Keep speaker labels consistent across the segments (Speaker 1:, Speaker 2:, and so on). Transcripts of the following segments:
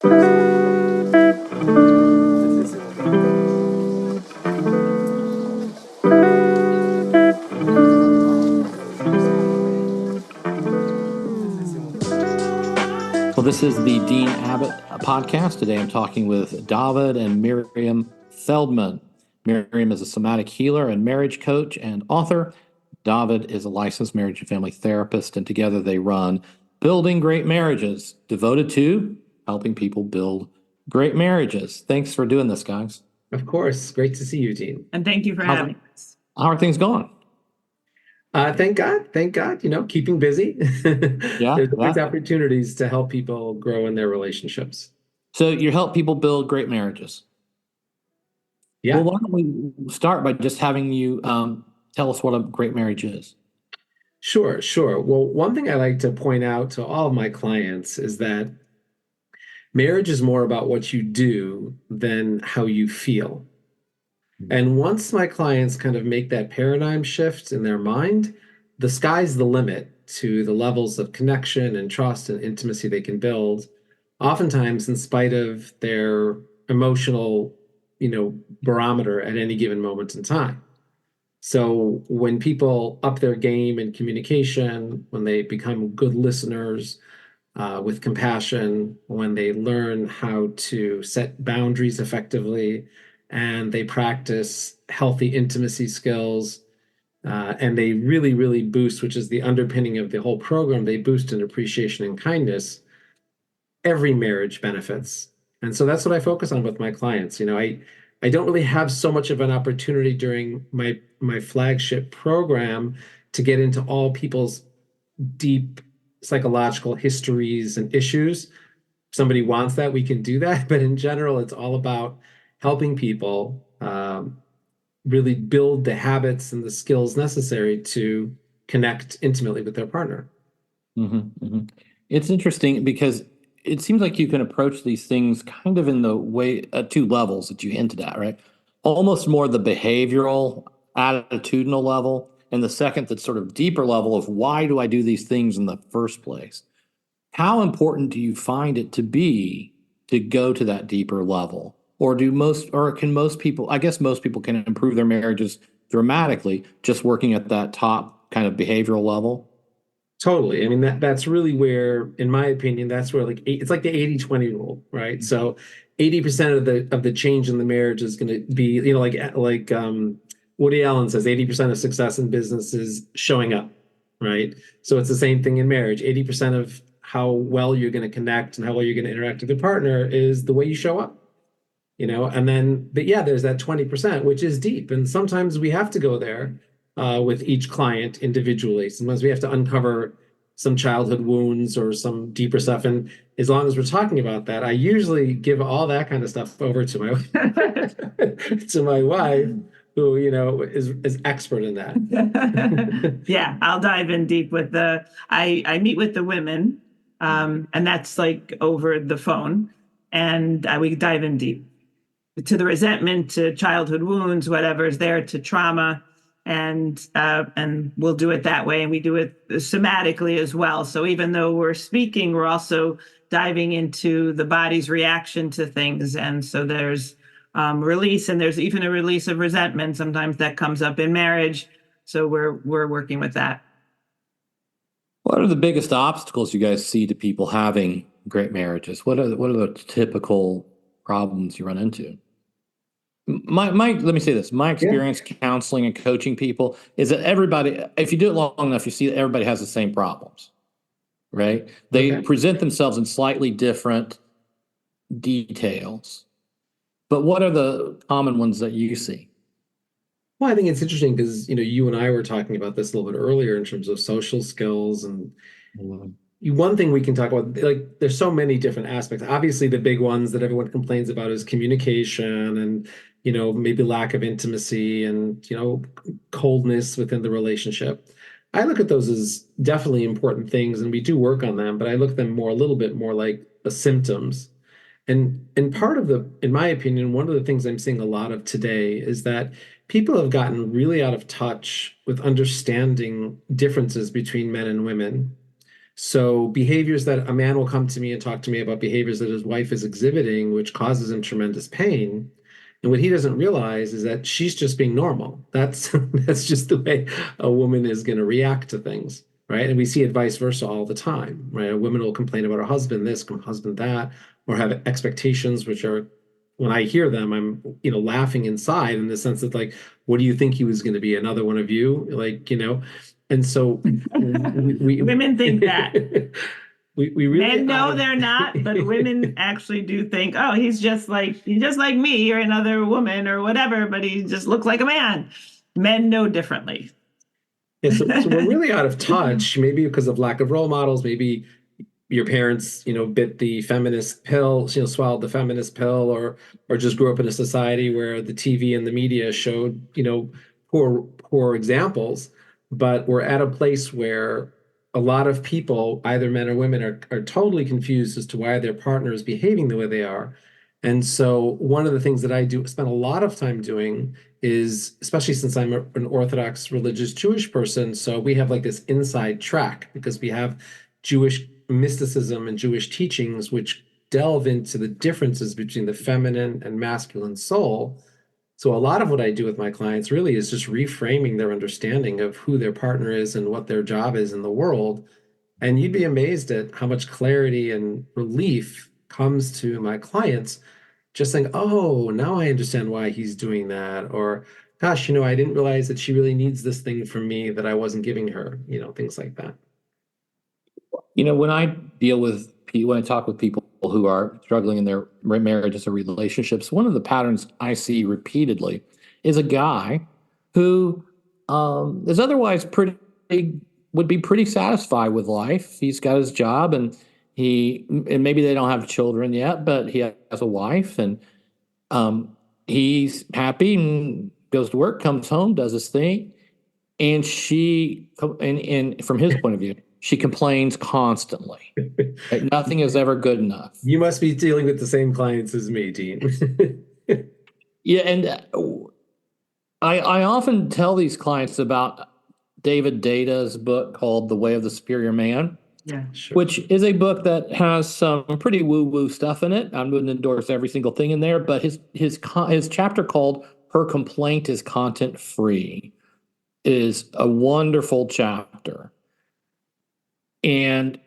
Speaker 1: Well, this is the Dean Abbott podcast. Today I'm talking with Dovid and Miriam Feldman. Miriam is a somatic healer and marriage coach and author. Dovid is a licensed marriage and family therapist, and together they run Building Great Marriages, devoted to helping people build great marriages. Thanks for doing this, guys.
Speaker 2: Of course. Great to see you, Dean.
Speaker 3: And thank you for having us.
Speaker 1: How are things going?
Speaker 2: Thank God. Thank God. Keeping busy. There's always opportunities to help people grow in their relationships.
Speaker 1: So you help people build great marriages.
Speaker 2: Yeah.
Speaker 1: Well, why don't we start by just having you tell us what a great marriage is?
Speaker 2: Sure. Well, one thing I like to point out to all of my clients is that marriage is more about what you do than how you feel. And once my clients kind of make that paradigm shift in their mind, the sky's the limit to the levels of connection and trust and intimacy they can build, oftentimes in spite of their emotional, barometer at any given moment in time. So when people up their game in communication, when they become good listeners with compassion, when they learn how to set boundaries effectively, and they practice healthy intimacy skills, and they really, really boost, which is the underpinning of the whole program, they boost in appreciation and kindness, every marriage benefits. And so that's what I focus on with my clients. I don't really have so much of an opportunity during my flagship program to get into all people's deep psychological histories and issues. If somebody wants that, we can do that. But in general, it's all about helping people really build the habits and the skills necessary to connect intimately with their partner.
Speaker 1: Mm-hmm, mm-hmm. It's interesting because it seems like you can approach these things kind of in the way at two levels that you hinted at, right? Almost more the behavioral, attitudinal level, and the second, that's sort of deeper level of why do I do these things in the first place? How important do you find it to be to go to that deeper level? Or can most people, I guess most people can improve their marriages dramatically just working at that top kind of behavioral level?
Speaker 2: Totally. I mean, that's really where, in my opinion, that's where it's like the 80-20 rule, right? Mm-hmm. So 80% of the change in the marriage is going to be, like Woody Allen says, 80% of success in business is showing up, right? So it's the same thing in marriage. 80% of how well you're going to connect and how well you're going to interact with your partner is the way you show up. And then, but yeah, there's that 20%, which is deep. And sometimes we have to go there with each client individually. Sometimes we have to uncover some childhood wounds or some deeper stuff. And as long as we're talking about that, I usually give all that kind of stuff over to my wife, who, is expert in that.
Speaker 3: Yeah, I'll dive in deep with I meet with the women, and that's like over the phone, and we dive in deep to the resentment, to childhood wounds, whatever is there, to trauma, and we'll do it that way, and we do it somatically as well. So even though we're speaking, we're also diving into the body's reaction to things, and so there's release, and there's even a release of resentment sometimes that comes up in marriage. So we're working with that.
Speaker 1: What are the biggest obstacles you guys see to people having great marriages? What are the typical problems you run into? Let me say this. My experience counseling and coaching people is that everybody, if you do it long enough, you see that everybody has the same problems, right? They present themselves in slightly different details. But what are the common ones that you see?
Speaker 2: Well, I think it's interesting because, you and I were talking about this a little bit earlier in terms of social skills. And one thing we can talk about, there's so many different aspects. Obviously, the big ones that everyone complains about is communication and, maybe lack of intimacy and, coldness within the relationship. I look at those as definitely important things, and we do work on them, but I look at them a little bit more like the symptoms. And part of in my opinion, one of the things I'm seeing a lot of today is that people have gotten really out of touch with understanding differences between men and women. So behaviors that a man will come to me and talk to me about behaviors that his wife is exhibiting, which causes him tremendous pain. And what he doesn't realize is that she's just being normal. That's that's just the way a woman is going to react to things, right? And we see it vice versa all the time, right? A woman will complain about her husband this, husband that, or have expectations which are, when I hear them, I'm, laughing inside in the sense that, like, what do you think he was going to be? Another one of you? Like, and so
Speaker 3: Women think that.
Speaker 2: we really
Speaker 3: Men know they're not, but women actually do think, oh, he's just like me or another woman or whatever, but he just looks like a man. Men know differently.
Speaker 2: Yeah, so we're really out of touch, maybe because of lack of role models, maybe your parents, bit the feminist pill, swallowed the feminist pill, or just grew up in a society where the TV and the media showed, poor examples. But we're at a place where a lot of people, either men or women, are totally confused as to why their partner is behaving the way they are. And so one of the things that I do spend a lot of time doing is, especially since I'm an Orthodox religious Jewish person, so we have like this inside track because we have Jewish mysticism and Jewish teachings which delve into the differences between the feminine and masculine soul. So a lot of what I do with my clients really is just reframing their understanding of who their partner is and what their job is in the world. And you'd be amazed at how much clarity and relief comes to my clients just saying, oh, now I understand why he's doing that. Or, gosh, I didn't realize that she really needs this thing from me that I wasn't giving her, things like that.
Speaker 1: When I talk with people who are struggling in their marriages or relationships, one of the patterns I see repeatedly is a guy who is otherwise would be pretty satisfied with life. He's got his job and maybe they don't have children yet, but he has a wife and he's happy and goes to work, comes home, does his thing. And and from his point of view, she complains constantly. Like, nothing is ever good enough.
Speaker 2: You must be dealing with the same clients as me, Dean.
Speaker 1: Yeah, and I often tell these clients about David Data's book called The Way of the Superior Man.
Speaker 3: Yeah, sure.
Speaker 1: Which is a book that has some pretty woo-woo stuff in it. I wouldn't endorse every single thing in there, but his chapter called "Her Complaint is Content Free" is a wonderful chapter. And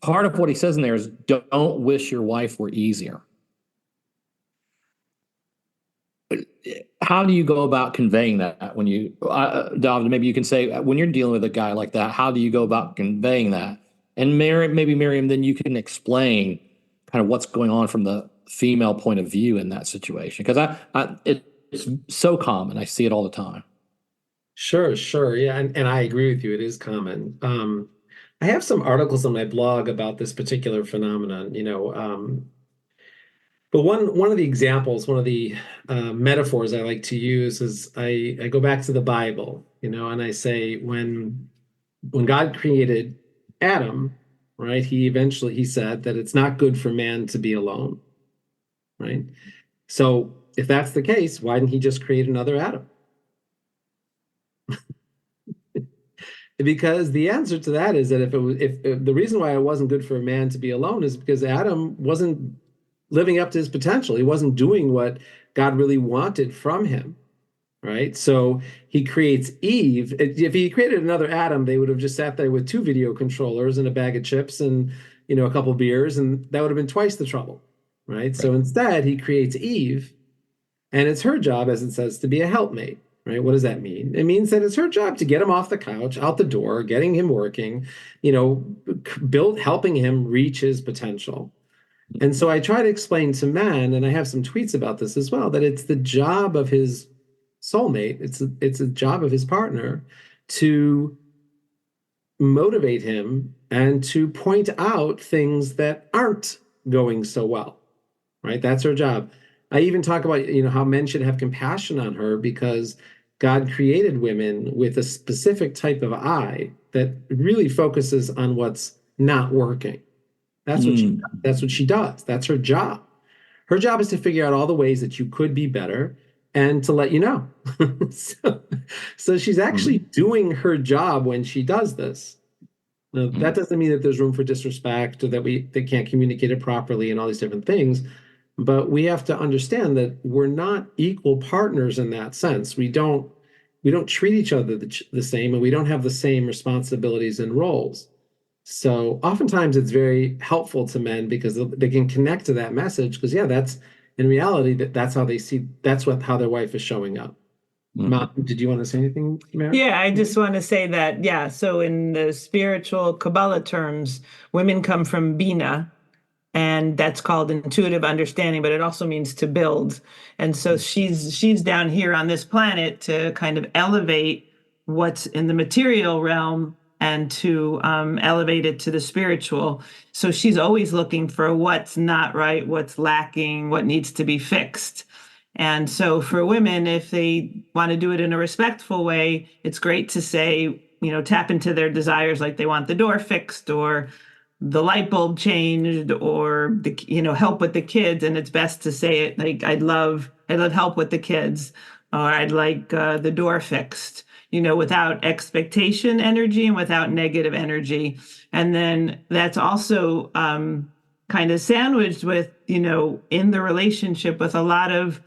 Speaker 1: part of what he says in there is, don't wish your wife were easier. How do you go about conveying that when you, Dovid, maybe you can say, when you're dealing with a guy like that, how do you go about conveying that? And Miriam, then you can explain kind of what's going on from the female point of view in that situation. Because it's so common. I see it all the time.
Speaker 2: Sure. Yeah. And I agree with you. It is common. I have some articles on my blog about this particular phenomenon, but one of the examples, one of the metaphors I like to use is I go back to the Bible, and I say when God created Adam, right, he said that it's not good for man to be alone, right? So if that's the case, why didn't he just create another Adam? Because the answer to that is that if the reason why it wasn't good for a man to be alone is because Adam wasn't living up to his potential. He wasn't doing what God really wanted from him, right? So he creates Eve. If he created another Adam, they would have just sat there with 2 video controllers and a bag of chips and a couple beers, and that would have been twice the trouble, right? So instead, he creates Eve, and it's her job, as it says, to be a helpmate. Right? What does that mean? It means that it's her job to get him off the couch, out the door, getting him working, helping him reach his potential. And so I try to explain to men, and I have some tweets about this as well, that it's the job of his soulmate, it's a job of his partner to motivate him and to point out things that aren't going so well, right? That's her job. I even talk about, how men should have compassion on her because God created women with a specific type of eye that really focuses on what's not working. That's what she does. That's her job. Her job is to figure out all the ways that you could be better and to let you know. So she's actually doing her job when she does this. Now, that doesn't mean that there's room for disrespect or that they can't communicate it properly and all these different things. But we have to understand that we're not equal partners in that sense. We don't treat each other the same, and we don't have the same responsibilities and roles. So oftentimes it's very helpful to men because they can connect to that message because yeah, that's in reality that's how they see how their wife is showing up. Mom, did you want to say anything, Mary?
Speaker 3: Yeah, I just want to say that, yeah, so in the spiritual Kabbalah terms, women come from Bina, and that's called intuitive understanding, but it also means to build. And so she's down here on this planet to kind of elevate what's in the material realm and to elevate it to the spiritual. So she's always looking for what's not right, what's lacking, what needs to be fixed. And so for women, if they want to do it in a respectful way, it's great to say, tap into their desires, like they want the door fixed or the light bulb changed or help with the kids. And it's best to say it like, I'd love help with the kids, or I'd like the door fixed, without expectation energy and without negative energy. And then that's also kind of sandwiched with, in the relationship with a lot of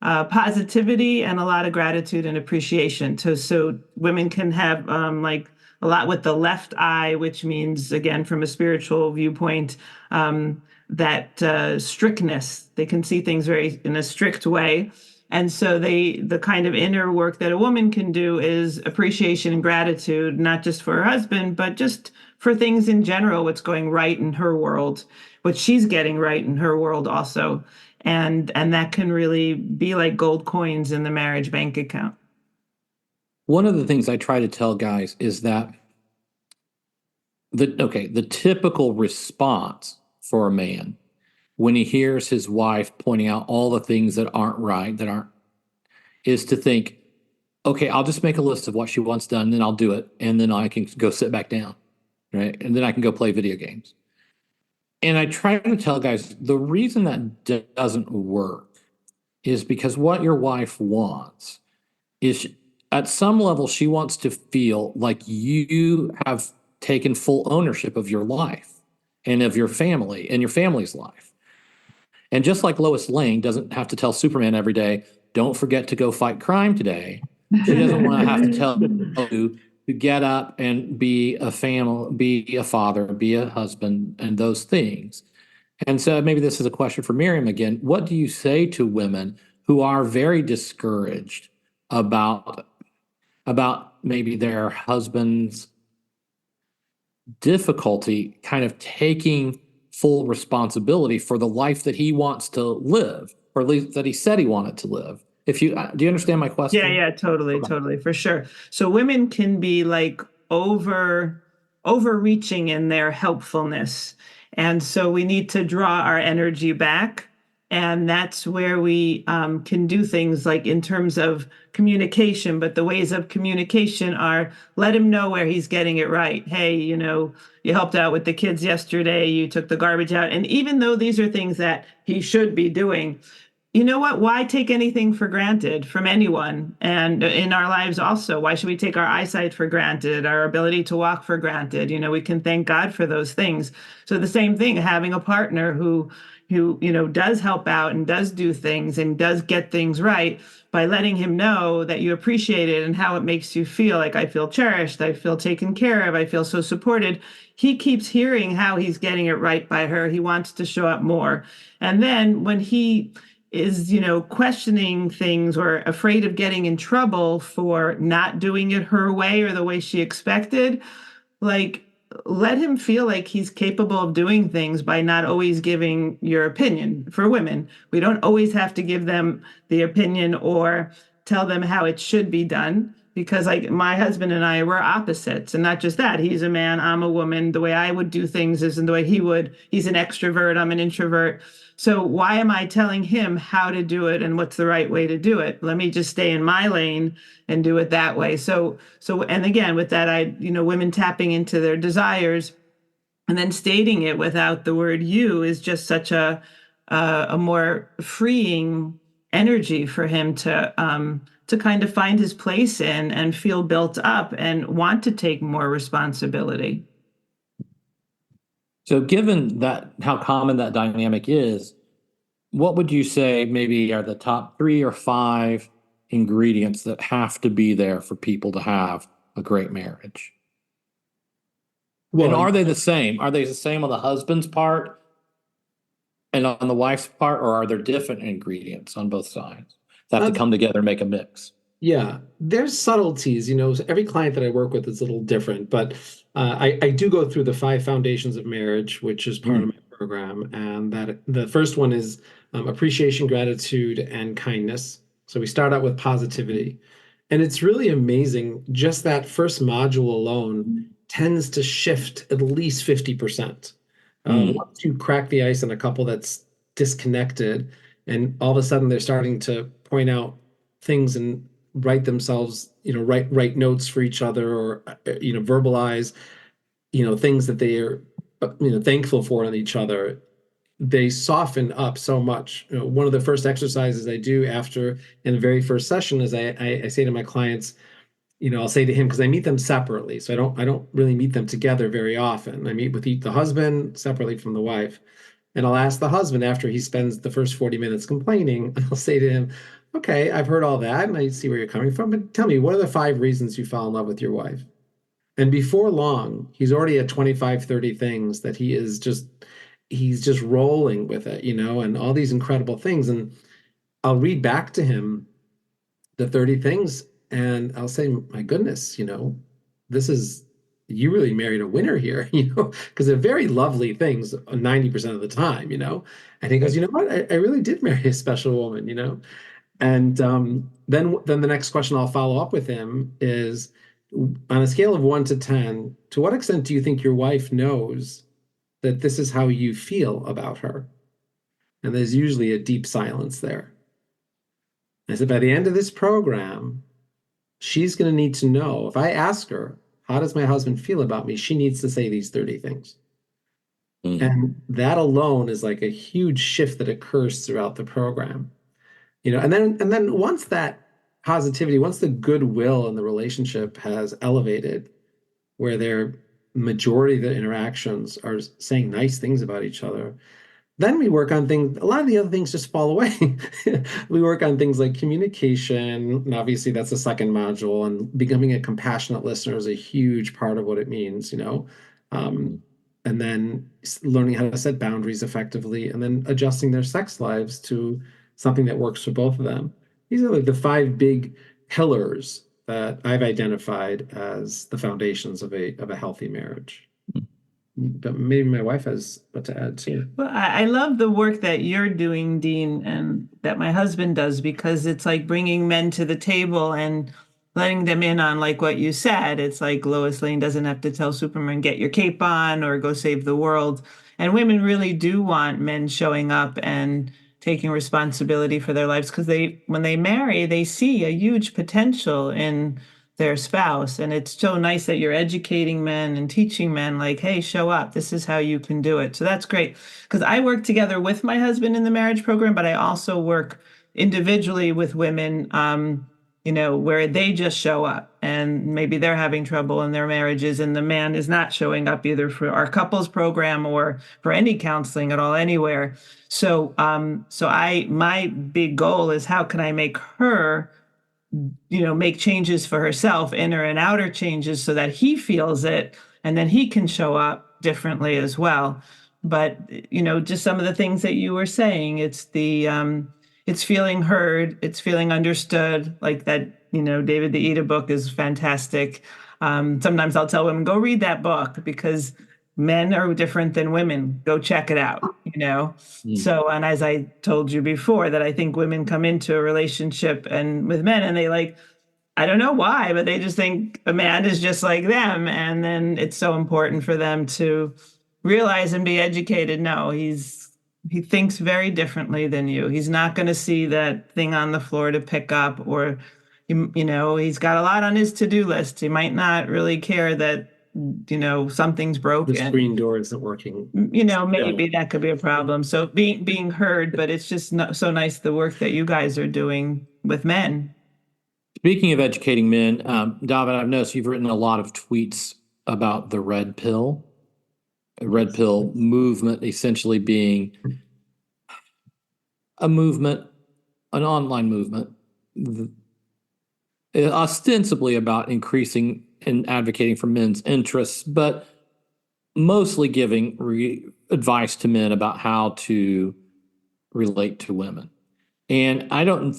Speaker 3: positivity and a lot of gratitude and appreciation. So women can have like a lot with the left eye, which means, again, from a spiritual viewpoint, that strictness. They can see things very in a strict way. And so the kind of inner work that a woman can do is appreciation and gratitude, not just for her husband, but just for things in general, what's going right in her world, what she's getting right in her world also. And that can really be like gold coins in the marriage bank account.
Speaker 1: One of the things I try to tell guys is that the typical response for a man when he hears his wife pointing out all the things that aren't right, is to think, okay, I'll just make a list of what she wants done, and then I'll do it, and then I can go sit back down, right? And then I can go play video games. And I try to tell guys the reason that doesn't work is because what your wife wants is, at some level, she wants to feel like you have taken full ownership of your life and of your family and your family's life. And just like Lois Lane doesn't have to tell Superman every day, don't forget to go fight crime today, she doesn't want to have to tell you to get up and be a family, be a father, be a husband, and those things. And so maybe this is a question for Miriam again. What do you say to women who are very discouraged about maybe their husband's difficulty kind of taking full responsibility for the life that he wants to live, or at least that he said he wanted to live? Do you understand my question?
Speaker 3: Yeah, totally, for sure. So women can be like overreaching in their helpfulness. And so we need to draw our energy back. And that's where we can do things like in terms of communication. But the ways of communication are let him know where he's getting it right. Hey, you helped out with the kids yesterday, you took the garbage out. And even though these are things that he should be doing, you know what? Why take anything for granted from anyone? And in our lives also, why should we take our eyesight for granted, our ability to walk for granted? We can thank God for those things. So the same thing, having a partner who does help out and does do things and does get things right, by letting him know that you appreciate it and how it makes you feel. Like, I feel cherished, I feel taken care of, I feel so supported. He keeps hearing how he's getting it right by her. He wants to show up more. And then when he is, questioning things or afraid of getting in trouble for not doing it her way or the way she expected, like, let him feel like he's capable of doing things by not always giving your opinion. For women, we don't always have to give them the opinion or tell them how it should be done, because like my husband and I, we're opposites. And not just that, he's a man, I'm a woman. The way I would do things isn't the way he would. He's an extrovert, I'm an introvert. So why am I telling him how to do it and what's the right way to do it? Let me just stay in my lane and do it that way. So, and again, with that, women tapping into their desires and then stating it without the word you is just such a more freeing energy for him to kind of find his place in and feel built up and want to take more responsibility.
Speaker 1: So given that how common that dynamic is, what would you say maybe are the top 3 or 5 ingredients that have to be there for people to have a great marriage? And
Speaker 2: Well,
Speaker 1: are they the same? Are they the same on the husband's part and on the wife's part, or are there different ingredients on both sides that have to come together and make a mix?
Speaker 2: yeah, there's subtleties. So every client that I work with is a little different, but I do go through the 5 foundations of marriage, which is part of
Speaker 1: Mm,
Speaker 2: my program. And that the first one is appreciation, gratitude, and kindness. So we start out with positivity. And it's really amazing. Just that first module alone tends to shift at least 50%.
Speaker 1: mm,
Speaker 2: Once you crack the ice on a couple that's disconnected, and all of a sudden they're starting to point out things and write themselves, write notes for each other, or verbalize, things that they are, thankful for in each other. They soften up so much. One of the first exercises I do after in the very first session is I say to my clients, I'll say to him, because I meet them separately, so I don't really meet them together very often. I meet with the husband separately from the wife, and I'll ask the husband after he spends the first 40 minutes complaining. I'll say to him, "Okay, I've heard all that, and I see where you're coming from, but tell me, what are the 5 reasons you fell in love with your wife?" And before long, he's already at 25, 30 things that he's just rolling with it, and all these incredible things. And I'll read back to him the 30 things, and I'll say, my goodness, this is, you really married a winner here, because they're very lovely things 90% of the time, And he goes, you know what? I really did marry a special woman. And then the next question I'll follow up with him is, on a scale of 1 to 10, to what extent do you think your wife knows that this is how you feel about her? And there's usually a deep silence there. I said, by the end of this program, she's going to need to know. If I ask her, how does my husband feel about me? She needs to say these 30 things.
Speaker 1: mm,
Speaker 2: And that alone is like a huge shift that occurs throughout the program. And then once that positivity, once the goodwill in the relationship has elevated, where their majority of the interactions are saying nice things about each other, then we work on things. A lot of the other things just fall away. We work on things like communication, and obviously that's the second module. And becoming a compassionate listener is a huge part of what it means. Um,
Speaker 1: mm.
Speaker 2: and then learning how to set boundaries effectively, and then adjusting their sex lives to something that works for both of them. These are like the 5 big pillars that I've identified as the foundations of a healthy marriage. But maybe my wife has what to add too.
Speaker 3: Well, I love the work that you're doing, Dean, and that my husband does, because it's like bringing men to the table and letting them in on, like what you said. It's like Lois Lane doesn't have to tell Superman, get your cape on or go save the world. And women really do want men showing up and taking responsibility for their lives, because when they marry, they see a huge potential in their spouse. And it's so nice that you're educating men and teaching men, like, hey, show up. This is how you can do it. So that's great. Because I work together with my husband in the marriage program, but I also work individually with women, where they just show up and maybe they're having trouble in their marriages and the man is not showing up either for our couples program or for any counseling at all anywhere. So my big goal is, how can I make her make changes for herself, inner and outer changes, so that he feels it and then he can show up differently as well. But just some of the things that you were saying, it's feeling heard, it's feeling understood, like that. David the Ida book is fantastic. Sometimes I'll tell women, go read that book, because men are different than women. Go check it out.
Speaker 1: Mm.
Speaker 3: So, and as I told you before, that I think women come into a relationship and with men and they, like, I don't know why, but they just think a man is just like them. And then it's so important for them to realize and be educated. No, he thinks very differently than you. He's not going to see that thing on the floor to pick up, or he's got a lot on his to-do list. He might not really care that something's
Speaker 2: The
Speaker 3: broken.
Speaker 2: screen door isn't working.
Speaker 3: Maybe that could be a problem. So being heard, but it's just so nice, the work that you guys are doing with men.
Speaker 1: Speaking of educating men, David, I've noticed you've written a lot of tweets about the red pill. red pill movement essentially being a movement, an online movement, ostensibly about increasing and advocating for men's interests, but mostly giving advice to men about how to relate to women. And I don't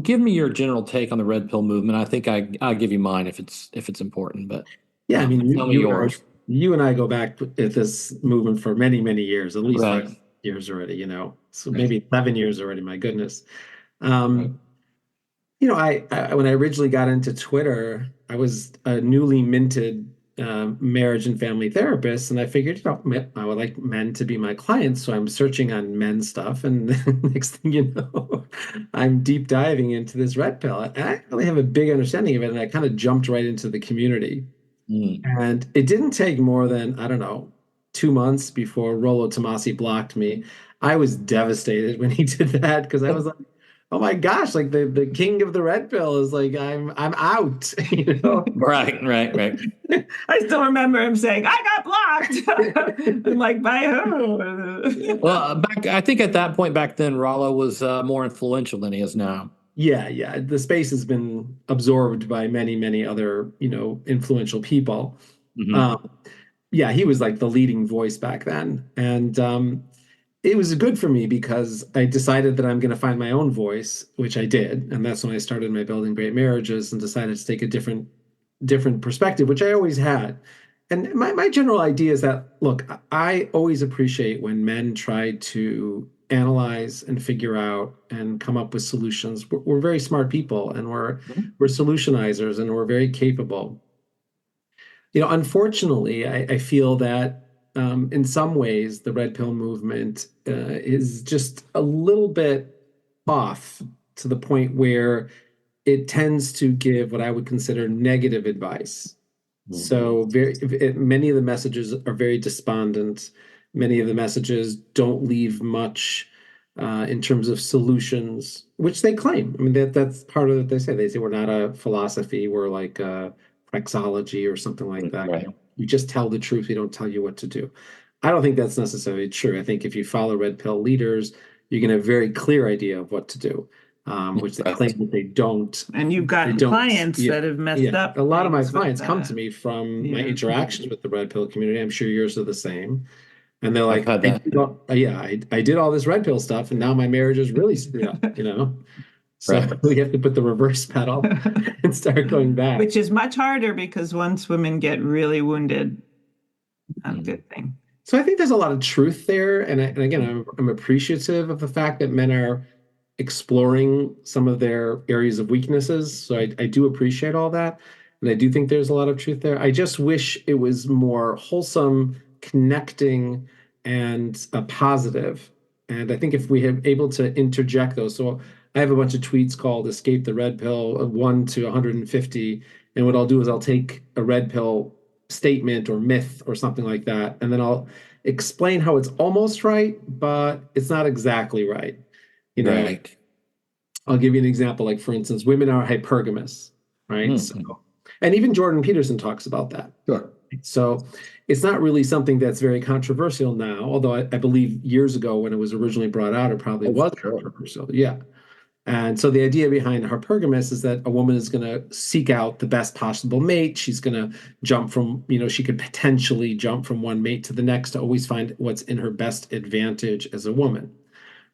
Speaker 1: give me your general take on the red pill movement. I think I'll give you mine if it's important, but
Speaker 2: Yeah, I mean,
Speaker 1: tell me yours.
Speaker 2: you and I go back at this movement for many, many years, at least
Speaker 1: Right.
Speaker 2: 5 years already, so
Speaker 1: Right.
Speaker 2: maybe 7 years already. My goodness.
Speaker 1: Right.
Speaker 2: I when I originally got into Twitter, I was a newly minted marriage and family therapist, and I figured, I would like men to be my clients, so I'm searching on men stuff, and next thing you know, I'm deep diving into this red pill, and I really have a big understanding of it, and I kind of jumped right into the community. And it didn't take more than, I don't know, 2 months before Rollo Tomasi blocked me. I was devastated when he did that because I was like, oh my gosh, like the king of the red pill is like, I'm out,
Speaker 1: Right.
Speaker 3: I still remember him saying, I got blocked. I'm like, by who?
Speaker 1: Well, I think at that point back then, Rollo was more influential than he is now.
Speaker 2: Yeah. The space has been absorbed by many, many other, influential people.
Speaker 1: Mm-hmm.
Speaker 2: Um, yeah, he was like the leading voice back then. And it was good for me because I decided that I'm going to find my own voice, which I did. And that's when I started my Building Great Marriages and decided to take a different perspective, which I always had. And my general idea is that, look, I always appreciate when men try to analyze and figure out and come up with solutions. We're very smart people, and we're solutionizers, and we're very capable. Unfortunately, I feel that in some ways the red pill movement is just a little bit off to the point where it tends to give what I would consider negative advice. So many of the messages are very despondent. Many of the messages don't leave much in terms of solutions, which they claim. I mean, that's part of what they say. They say we're not a philosophy, we're like a praxology or something like that.
Speaker 1: Right.
Speaker 2: You just tell the truth, we don't tell you what to do. I don't think that's necessarily true. I think if you follow red pill leaders, you're going to have a very clear idea of what to do, which they claim that they don't.
Speaker 3: And you've gotten clients that have messed up.
Speaker 2: A lot of my clients come to me from my interactions with the red pill community. I'm sure yours are the same. And they're like, I did all this red pill stuff, and now my marriage is really screwed up. So we have to put the reverse pedal and start going back.
Speaker 3: Which is much harder because once women get really wounded, not a good thing.
Speaker 2: So I think there's a lot of truth there. And again, I'm appreciative of the fact that men are exploring some of their areas of weaknesses. So I do appreciate all that. And I do think there's a lot of truth there. I just wish it was more wholesome, connecting, and positive. And I think if we have able to interject those, so I have a bunch of tweets called Escape the Red Pill of 1 to 150. And what I'll do is I'll take a red pill statement or myth or something like that, and then I'll explain how it's almost right, but it's not exactly right.
Speaker 1: Right.
Speaker 2: I'll give you an example. Like, for instance, women are hypergamous, right? So, and even Jordan Peterson talks about that.
Speaker 1: Sure.
Speaker 2: So it's not really something that's very controversial now, although I believe years ago when it was originally brought out, it probably was controversial. Yeah. And so the idea behind hypergamous is that a woman is going to seek out the best possible mate. She's going to jump from, she could potentially jump from one mate to the next to always find what's in her best advantage as a woman,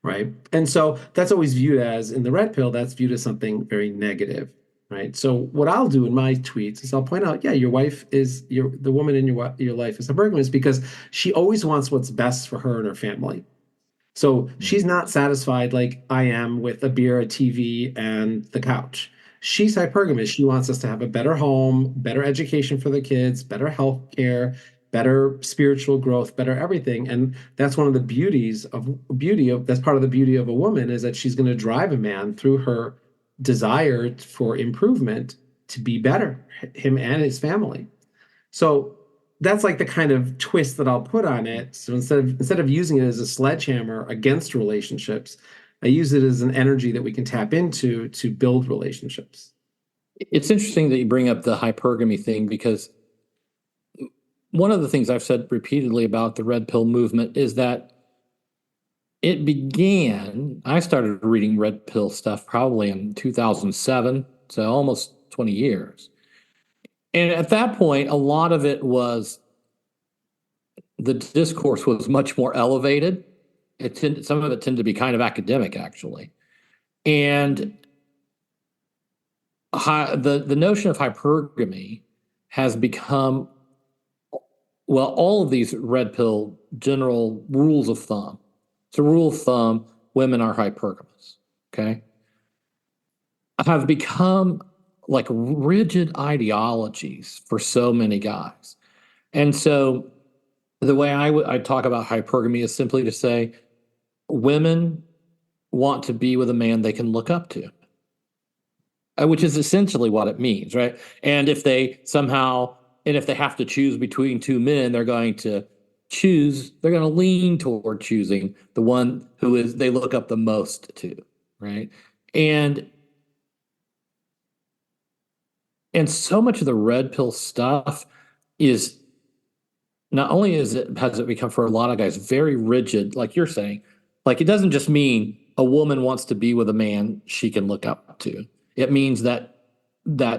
Speaker 2: right? And so that's always viewed as, in the red pill, that's viewed as something very negative, right? So what I'll do in my tweets is I'll point out, yeah, your wife is, the woman in your life is hypergamous because she always wants what's best for her and her family. So she's not satisfied like I am with a beer, a TV, and the couch. She's hypergamous. She wants us to have a better home, better education for the kids, better health care, better spiritual growth, better everything. And that's one of the that's part of the beauty of a woman, is that she's going to drive a man through her desire for improvement to be better, him and his family. So that's like the kind of twist that I'll put on it. So instead of using it as a sledgehammer against relationships, I use it as an energy that we can tap into to build relationships.
Speaker 1: It's interesting that you bring up the hypergamy thing, because one of the things I've said repeatedly about the red pill movement is that I started reading red pill stuff probably in 2007, so almost 20 years. And at that point, a lot of it was, the discourse was much more elevated. Some of it tended to be kind of academic, actually. And the notion of hypergamy has become, well, all of these red pill general rules of thumb. So rule of thumb, women are hypergamous, okay? Have become like rigid ideologies for so many guys. And so the way I talk about hypergamy is simply to say women want to be with a man they can look up to, which is essentially what it means, right? And if they have to choose between two men, they're going to lean toward choosing the one they look up the most to, right? And so much of the red pill stuff is, not only has it become for a lot of guys very rigid, like you're saying, like it doesn't just mean a woman wants to be with a man she can look up to. It means that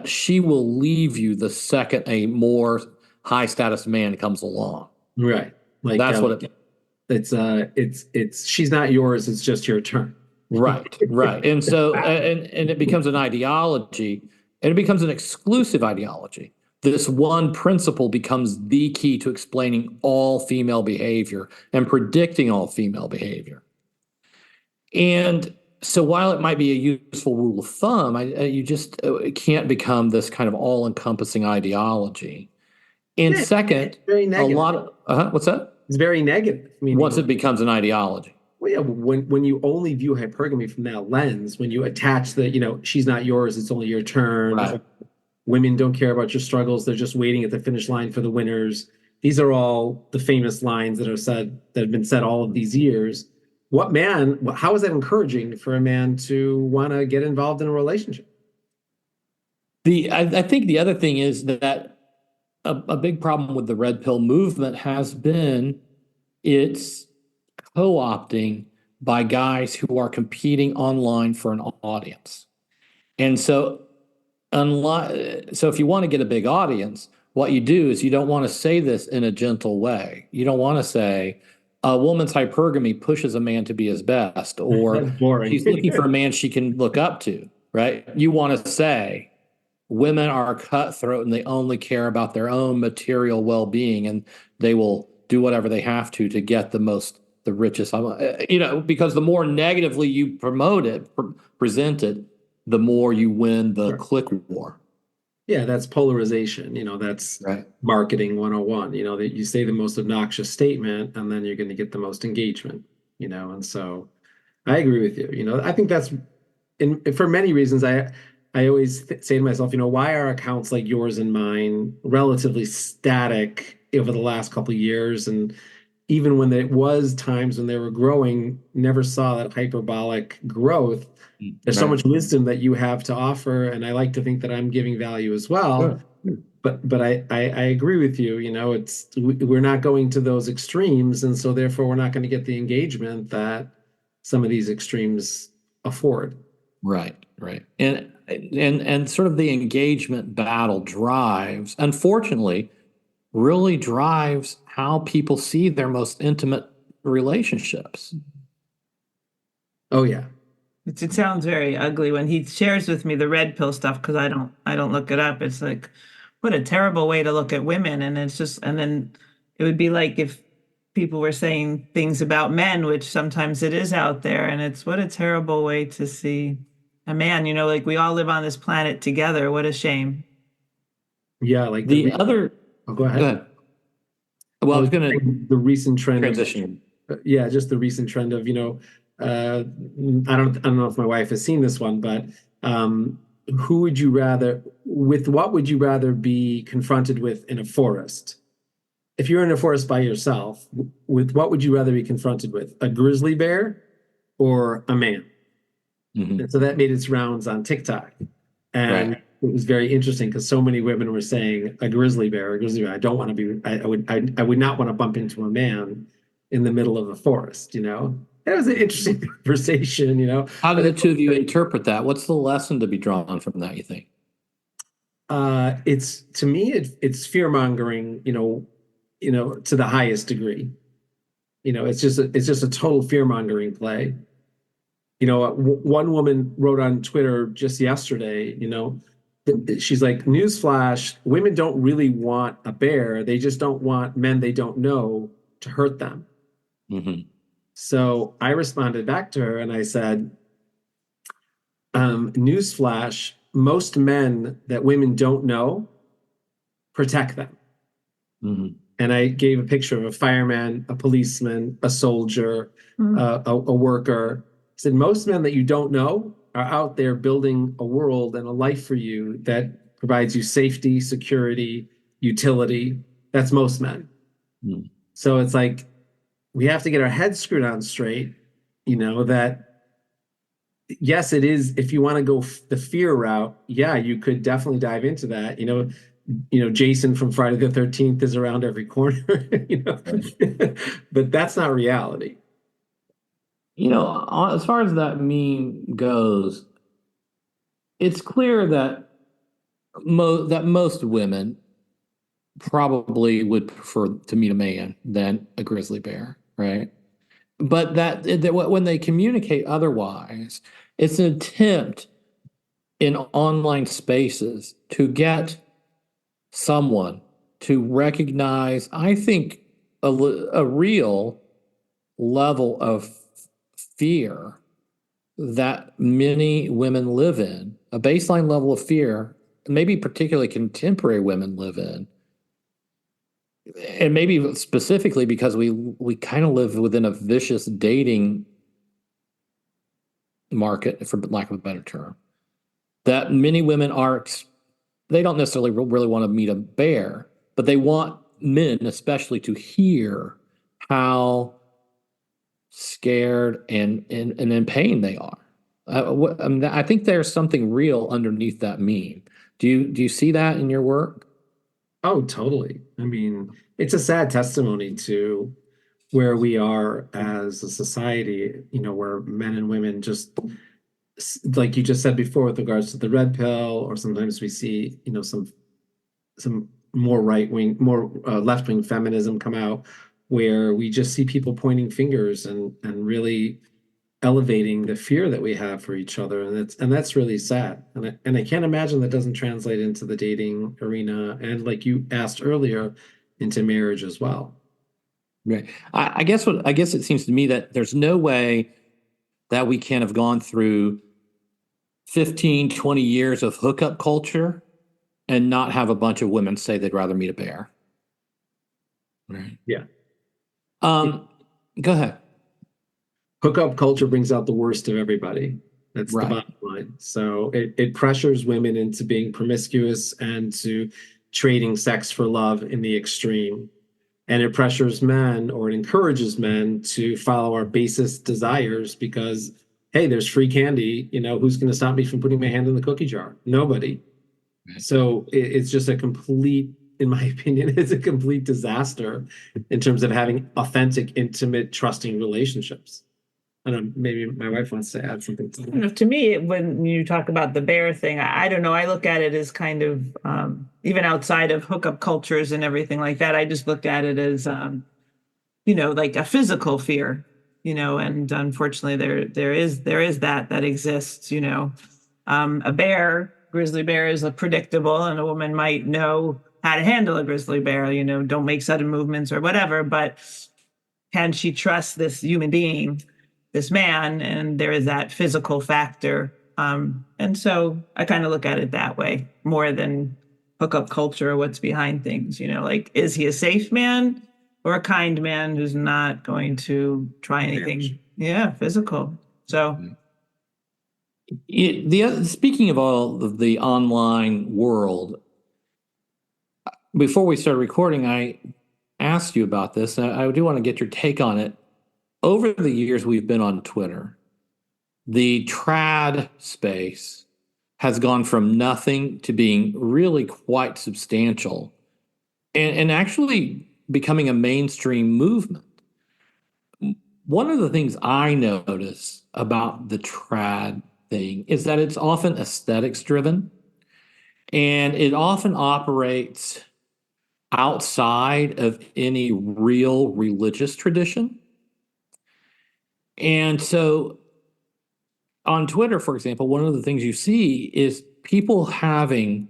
Speaker 1: she will leave you the second a more high status man comes along.
Speaker 2: Right. Like
Speaker 1: that's what it.
Speaker 2: It's she's not yours. It's just your turn.
Speaker 1: Right. And so and it becomes an ideology, and it becomes an exclusive ideology. This one principle becomes the key to explaining all female behavior and predicting all female behavior. And so while it might be a useful rule of thumb, it can't become this kind of all-encompassing ideology. And second,
Speaker 2: very negative.
Speaker 1: A lot of what's that?
Speaker 2: It's very negative. I mean,
Speaker 1: once it becomes an ideology.
Speaker 2: Well, yeah, when you only view hypergamy from that lens, when you attach she's not yours, it's only your turn.
Speaker 1: Right.
Speaker 2: Women don't care about your struggles; they're just waiting at the finish line for the winners. These are all the famous lines that have been said all of these years. How is that encouraging for a man to want to get involved in a relationship?
Speaker 1: I think the other thing is that a big problem with the red pill movement has been its co-opting by guys who are competing online for an audience. And so if you want to get a big audience, what you do is you don't want to say this in a gentle way. You don't want to say a woman's hypergamy pushes a man to be his best, or she's looking for a man she can look up to, right? You want to say women are cutthroat and they only care about their own material well-being, and they will do whatever they have to get the richest, because the more negatively you promote it, present it, the more you win the click war.
Speaker 2: Yeah, that's polarization. That's
Speaker 1: right.
Speaker 2: Marketing 101. That you say the most obnoxious statement and then you're going to get the most engagement, and so I agree with you. I think that's for many reasons. I always say to myself, why are accounts like yours and mine relatively static over the last couple of years? And even when it was times when they were growing, never saw that hyperbolic growth. There's so much wisdom that you have to offer, and I like to think that I'm giving value as well. Sure. But I agree with you. We're not going to those extremes, and so therefore we're not going to get the engagement that some of these extremes afford.
Speaker 1: Right. And sort of the engagement battle unfortunately, really drives how people see their most intimate relationships.
Speaker 2: Oh yeah.
Speaker 3: It sounds very ugly when he shares with me the red pill stuff, because I don't look it up. It's like, what a terrible way to look at women. And then it would be like if people were saying things about men, which sometimes it is out there, and it's what a terrible way to see a man. Like we all live on this planet together. What a shame.
Speaker 2: Yeah, like
Speaker 1: the other.
Speaker 2: Oh, go ahead.
Speaker 1: Well, I was going to
Speaker 2: the recent trend
Speaker 1: transition.
Speaker 2: Just the recent trend of I don't know if my wife has seen this one, but what would you rather be confronted with in a forest? If you're in a forest by yourself, with what would you rather be confronted with? A grizzly bear or a man?
Speaker 1: Mm-hmm.
Speaker 2: And so that made its rounds on TikTok. And it was very interesting because so many women were saying a grizzly bear, a grizzly bear. I don't want to be. I would not want to bump into a man in the middle of a forest. You know, it was an interesting conversation. You know,
Speaker 1: How do
Speaker 2: but
Speaker 1: the two of you interpret that? What's the lesson to be drawn from that, you think?
Speaker 2: it's to me, it's fear mongering. To the highest degree. It's just a total fear mongering play. One woman wrote on Twitter just yesterday, she's like, newsflash, women don't really want a bear. They just don't want men they don't know to hurt them.
Speaker 1: Mm-hmm.
Speaker 2: So I responded back to her and I said, newsflash, most men that women don't know protect them.
Speaker 1: Mm-hmm.
Speaker 2: And I gave a picture of a fireman, a policeman, a soldier, a worker. I said, most men that you don't know are out there building a world and a life for you that provides you safety, security, utility. That's most men.
Speaker 1: Mm.
Speaker 2: So it's like we have to get our heads screwed on straight, that yes, it is. If you want to go the fear route, yeah, you could definitely dive into that. Jason from Friday the 13th is around every corner, but that's not reality.
Speaker 1: As far as that meme goes, it's clear that most women probably would prefer to meet a man than a grizzly bear, right? But that when they communicate otherwise, it's an attempt in online spaces to get someone to recognize, I think, a real level of fear that many women live in, a baseline level of fear, maybe particularly contemporary women live in. And maybe specifically because we kind of live within a vicious dating market, for lack of a better term, that many women they don't necessarily really want to meet a bear, but they want men especially to hear how scared and in pain they are. I think there's something real underneath that meme. Do you see that in your work?
Speaker 2: Oh, totally. I mean, it's a sad testimony to where we are as a society, where men and women just, like you just said before, with regards to the red pill, or sometimes we see, some more more left-wing feminism come out, where we just see people pointing fingers and really elevating the fear that we have for each other, and that's really sad. And I can't imagine that doesn't translate into the dating arena, and like you asked earlier, into marriage as well.
Speaker 1: Right. I guess it seems to me that there's no way that we can have gone through 15, 20 years of hookup culture and not have a bunch of women say they'd rather meet a bear. Right.
Speaker 2: Yeah.
Speaker 1: Go ahead.
Speaker 2: Hookup culture brings out the worst of everybody. That's right. The bottom line. So it pressures women into being promiscuous and to trading sex for love in the extreme. And it pressures men, or it encourages men, to follow our basest desires because, hey, there's free candy. Who's going to stop me from putting my hand in the cookie jar? Nobody. Right. So it's just in my opinion, it's a complete disaster in terms of having authentic, intimate, trusting relationships. I don't know, maybe my wife wants to add something to that.
Speaker 3: To me, when you talk about the bear thing, I don't know. I look at it as kind of, even outside of hookup cultures and everything like that, I just looked at it as, like a physical fear, and unfortunately there is that exists, a grizzly bear is predictable, and a woman might know how to handle a grizzly bear, don't make sudden movements or whatever, but can she trust this human being, this man? And there is that physical factor. And so I kind of look at it that way more than hookup culture or what's behind things, like, is he a safe man or a kind man who's not going to try anything? Yeah, physical. So
Speaker 1: speaking of all of the online world, before we started recording, I asked you about this, and I do want to get your take on it. Over the years we've been on Twitter, the trad space has gone from nothing to being really quite substantial and actually becoming a mainstream movement. One of the things I notice about the trad thing is that it's often aesthetics driven and it often operates outside of any real religious tradition. And so on Twitter, for example, one of the things you see is people having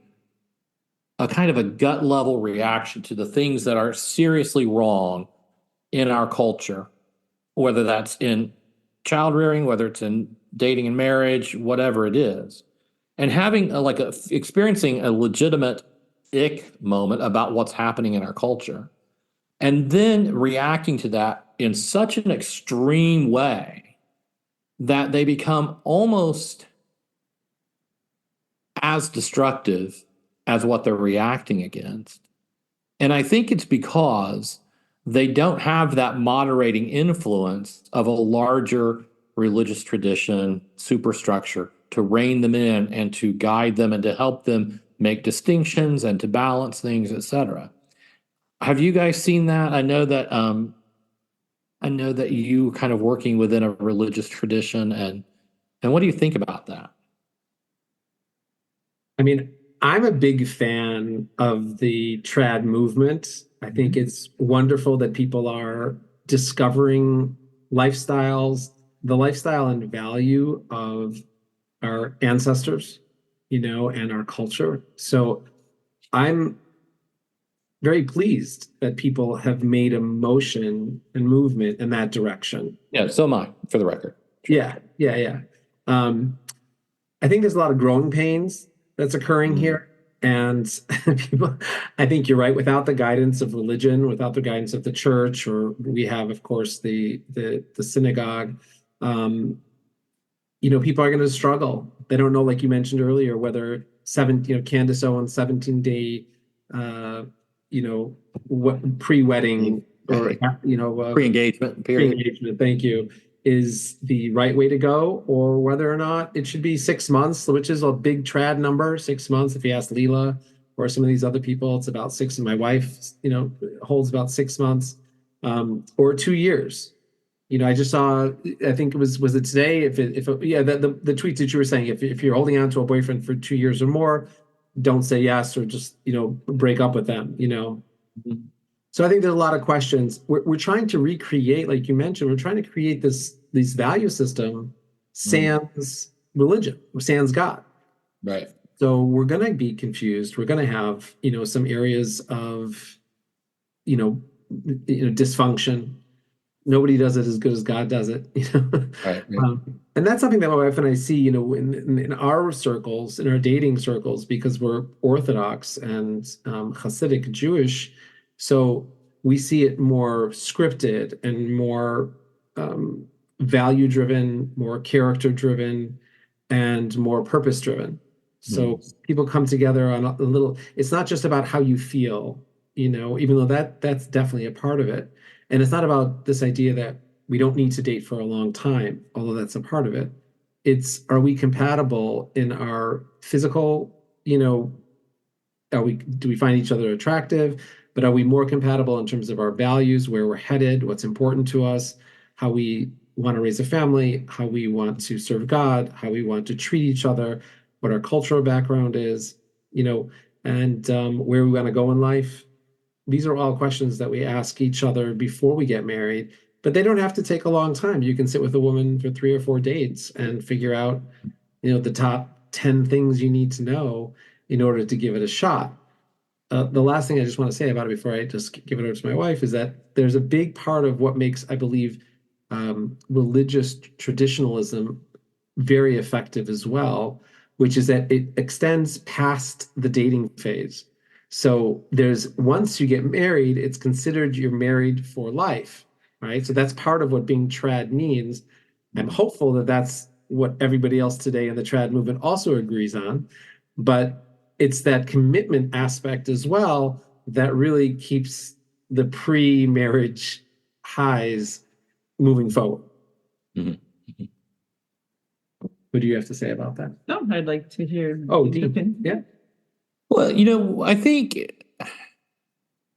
Speaker 1: a kind of a gut level reaction to the things that are seriously wrong in our culture, whether that's in child rearing, whether it's in dating and marriage, whatever it is, and having experiencing a legitimate ick moment about what's happening in our culture, and then reacting to that in such an extreme way that they become almost as destructive as what they're reacting against. And I think it's because they don't have that moderating influence of a larger religious tradition, superstructure to rein them in and to guide them and to help them make distinctions and to balance things, etc. Have you guys seen that? I know that you kind of working within a religious tradition, and what do you think about that?
Speaker 2: I mean, I'm a big fan of the trad movement. I think it's wonderful that people are discovering lifestyles, the lifestyle and value of our ancestors, and our culture. So I'm very pleased that people have made a motion and movement in that direction.
Speaker 1: Yeah, so am I, for the record.
Speaker 2: Yeah. I think there's a lot of growing pains that's occurring here. And people, I think you're right. Without the guidance of religion, without the guidance of the church, or we have, of course, the synagogue, people are going to struggle. They don't know, like you mentioned earlier, whether Candace Owens 17-day, what pre-wedding or
Speaker 1: pre-engagement period.
Speaker 2: Pre-engagement, thank you, is the right way to go, or whether or not it should be 6 months, which is a big trad number. 6 months. If you ask Leela or some of these other people, it's about 6, and my wife, holds about 6 months, or 2 years. I just saw, I think it was it today? The tweets that you were saying, if you're holding on to a boyfriend for 2 years or more, don't say yes, or just, break up with them,
Speaker 1: Mm-hmm.
Speaker 2: So I think there's a lot of questions. We're trying to recreate, like you mentioned, we're trying to create this value system sans religion, sans God.
Speaker 1: Right.
Speaker 2: So we're going to be confused. We're going to have, some areas of, dysfunction. Nobody does it as good as God does it,
Speaker 1: Right.
Speaker 2: and that's something that my wife and I see, in our circles, in our dating circles, because we're Orthodox and Hasidic Jewish. So we see it more scripted and more value driven, more character driven, and more purpose driven. So people come together on a little, it's not just about how you feel, even though that's definitely a part of it. And it's not about this idea that we don't need to date for a long time, although that's a part of it. It's, are we compatible in our physical, do we find each other attractive? But are we more compatible in terms of our values, where we're headed, what's important to us, how we want to raise a family, how we want to serve God, how we want to treat each other, what our cultural background is, and where we want to go in life. These are all questions that we ask each other before we get married, but they don't have to take a long time. You can sit with a woman for 3 or 4 dates and figure out, the top 10 things you need to know in order to give it a shot. The last thing I just want to say about it before I just give it over to my wife is that there's a big part of what makes, I believe, religious traditionalism very effective as well, which is that it extends past the dating phase. So once you get married, it's considered you're married for life, right? So that's part of what being trad means. I'm hopeful that that's what everybody else today in the trad movement also agrees on, but it's that commitment aspect as well that really keeps the pre-marriage highs moving forward.
Speaker 1: Mm-hmm.
Speaker 2: What What do you have to say about that?
Speaker 3: No, I'd like to hear.
Speaker 2: Oh,
Speaker 3: your
Speaker 2: Dean,
Speaker 3: opinion.
Speaker 2: yeah.
Speaker 1: Well, I think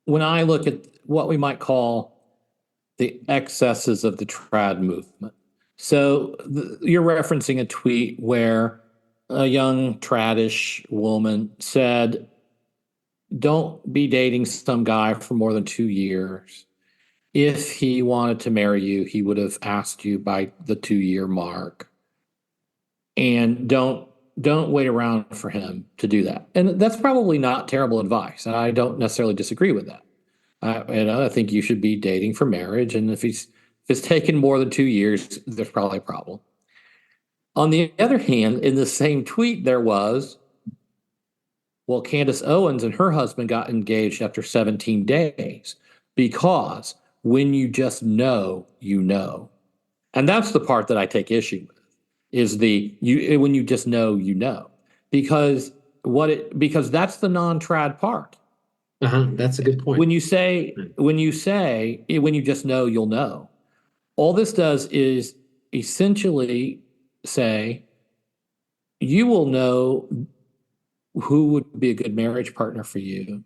Speaker 1: when I look at what we might call the excesses of the trad movement. So you're referencing a tweet where a young tradish woman said, don't be dating some guy for more than 2 years. If he wanted to marry you, he would have asked you by the 2 year mark. And don't wait around for him to do that. And that's probably not terrible advice. And I don't necessarily disagree with that. I think you should be dating for marriage. And if it's taken more than 2 years, there's probably a problem. On the other hand, in the same tweet, there was, well, Candace Owens and her husband got engaged after 17 days because when you just know, you know. And that's the part that I take issue with, is when you just know, you know. Because that's the non-trad part.
Speaker 2: That's a good point.
Speaker 1: When you just know, you'll know. All this does is essentially say you will know who would be a good marriage partner for you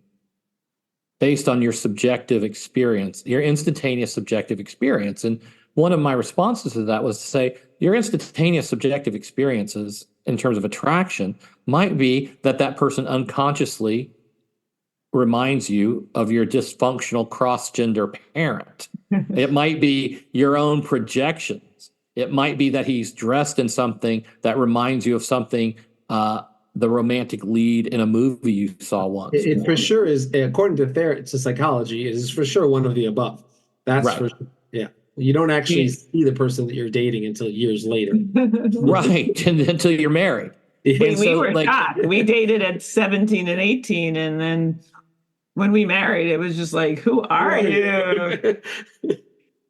Speaker 1: based on your subjective experience, your instantaneous subjective experience. And one of my responses to that was to say your instantaneous subjective experiences in terms of attraction might be that person unconsciously reminds you of your dysfunctional cross-gender parent. It might be your own projections. It might be that he's dressed in something that reminds you of something, the romantic lead in a movie you saw once.
Speaker 2: It for sure is, according to psychology, is for sure one of the above. That's right. For sure. Yeah. You don't actually see the person that you're dating until years later.
Speaker 1: Right. And until you're married.
Speaker 3: We were shocked. We dated at 17 and 18, and then when we married, it was just like, who are you?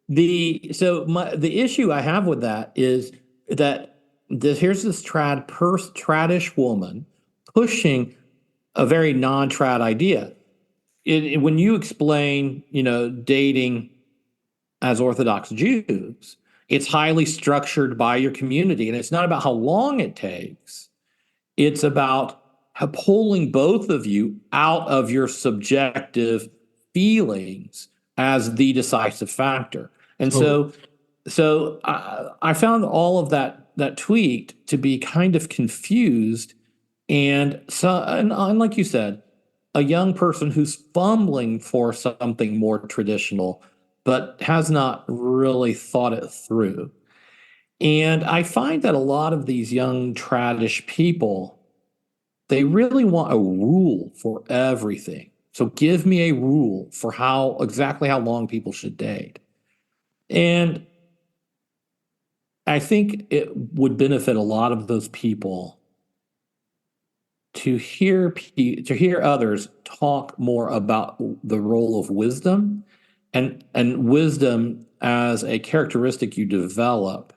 Speaker 1: The issue I have with that is that here's this tradish woman pushing a very non-trad idea. When you explain, dating as Orthodox Jews, it's highly structured by your community, and it's not about how long it takes. It's about pulling both of you out of your subjective feelings as the decisive factor. And so I found all of that tweet to be kind of confused. And like you said, a young person who's fumbling for something more traditional, but has not really thought it through. And I find that a lot of these young tradish people, they really want a rule for everything. So give me a rule for exactly how long people should date. And I think it would benefit a lot of those people to hear others talk more about the role of wisdom and wisdom as a characteristic you develop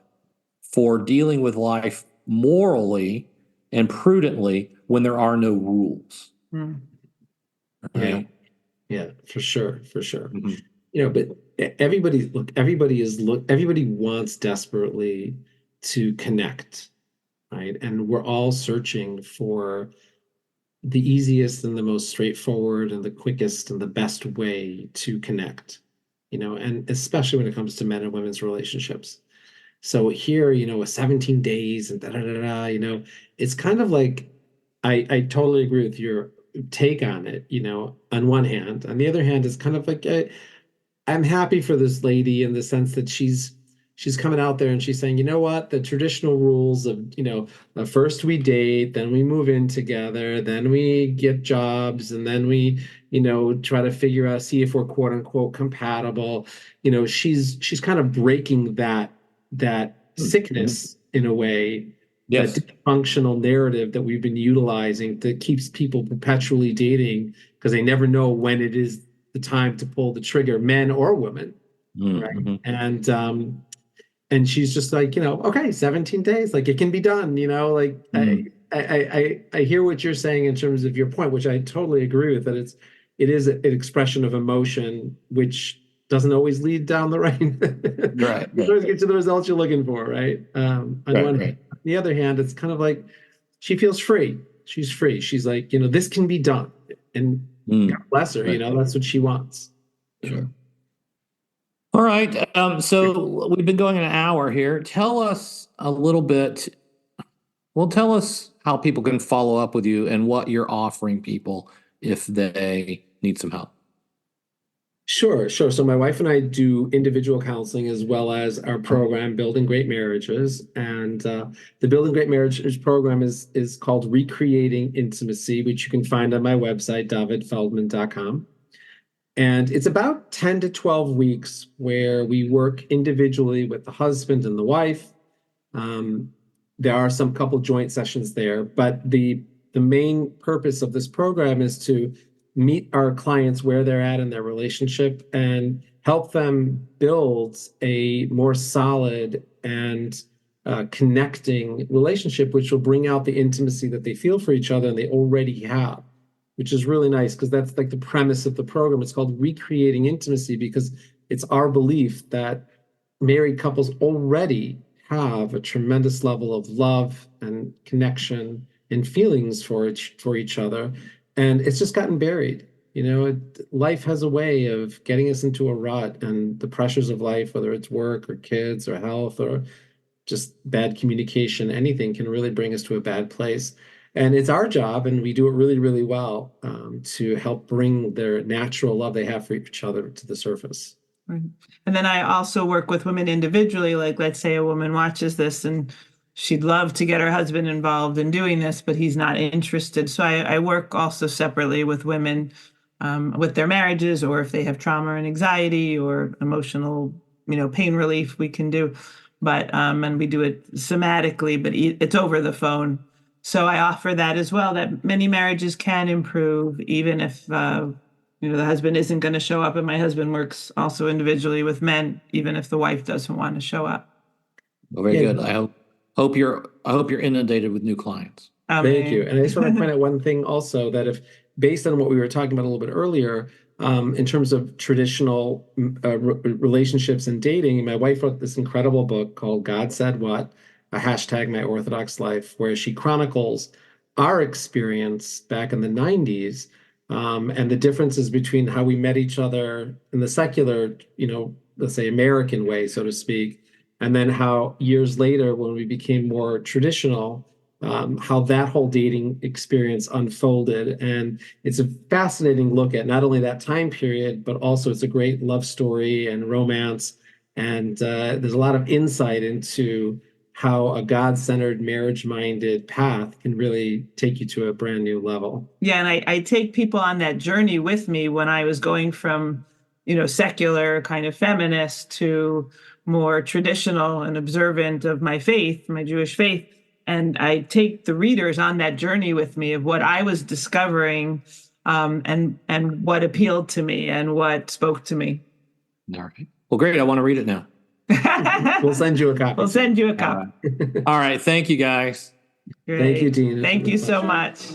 Speaker 1: for dealing with life morally and prudently when there are no rules.
Speaker 3: Mm.
Speaker 2: Right? Yeah, for sure. Mm-hmm. But everybody wants desperately to connect, right? And we're all searching for the easiest and the most straightforward and the quickest and the best way to connect, and especially when it comes to men and women's relationships. So here, with 17 days and it's kind of like, I totally agree with your take on it, on one hand. On the other hand, it's kind of like, I'm happy for this lady in the sense that she's coming out there and she's saying, you know what, the traditional rules of, first we date, then we move in together, then we get jobs, and then we, try to figure out, see if we're quote unquote compatible. She's kind of breaking that sickness in a way,
Speaker 1: yes,
Speaker 2: that dysfunctional narrative that we've been utilizing that keeps people perpetually dating because they never know when it is the time to pull the trigger, men or women.
Speaker 1: Mm-hmm.
Speaker 2: Right. And she's just like, okay, 17 days, like it can be done, I hear what you're saying in terms of your point, which I totally agree with, that it is an expression of emotion, which doesn't always lead down the right.
Speaker 1: Right.
Speaker 2: Doesn't always get to the results you're looking for, right? On one hand. the other hand, it's kind of like she feels free. She's free. She's like, this can be done. And God bless her, that's what she wants.
Speaker 1: Sure. All right. So we've been going an hour here. Tell us a little bit. Well, tell us how people can follow up with you and what you're offering people if they need some help.
Speaker 2: Sure. So my wife and I do individual counseling as well as our program, Building Great Marriages. And the Building Great Marriages program is called Recreating Intimacy, which you can find on my website, dovidfeldman.com. And it's about 10 to 12 weeks where we work individually with the husband and the wife. There are some couple joint sessions there, but the main purpose of this program is to meet our clients where they're at in their relationship and help them build a more solid and connecting relationship, which will bring out the intimacy that they feel for each other and they already have, which is really nice because that's like the premise of the program. It's called Recreating Intimacy because it's our belief that married couples already have a tremendous level of love and connection and feelings for each other. And it's just gotten buried. Life has a way of getting us into a rut, and the pressures of life, whether it's work or kids or health or just bad communication, anything can really bring us to a bad place. And it's our job, and we do it really, really well, to help bring their natural love they have for each other to the surface.
Speaker 3: Right. And then I also work with women individually. Like, let's say a woman watches this and she'd love to get her husband involved in doing this, but he's not interested. So I work also separately with women with their marriages, or if they have trauma and anxiety or emotional, pain relief, we can do. But and we do it somatically, but it's over the phone. So I offer that as well, that many marriages can improve, even if the husband isn't going to show up. And my husband works also individually with men, even if the wife doesn't want to show up.
Speaker 1: Well, very good. I hope you're inundated with new clients.
Speaker 2: Thank you. And I just want to point out one thing also, that if based on what we were talking about a little bit earlier, in terms of traditional relationships and dating, my wife wrote this incredible book called God Said What? A hashtag My Orthodox Life, where she chronicles our experience back in the 90s and the differences between how we met each other in the secular, let's say American way, so to speak, and then how years later, when we became more traditional, how that whole dating experience unfolded. And it's a fascinating look at not only that time period, but also it's a great love story and romance. And there's a lot of insight into how a God-centered, marriage-minded path can really take you to a brand new level.
Speaker 3: Yeah, and I take people on that journey with me when I was going from, secular kind of feminist to more traditional and observant of my faith, my Jewish faith. And I take the readers on that journey with me of what I was discovering and what appealed to me and what spoke to me.
Speaker 1: All right. Well, great. I want to read it now.
Speaker 2: We'll send you a copy.
Speaker 3: We'll send you a copy.
Speaker 1: All right. Thank you, guys.
Speaker 3: Great.
Speaker 2: Thank you, Dean.
Speaker 3: Thank you so much.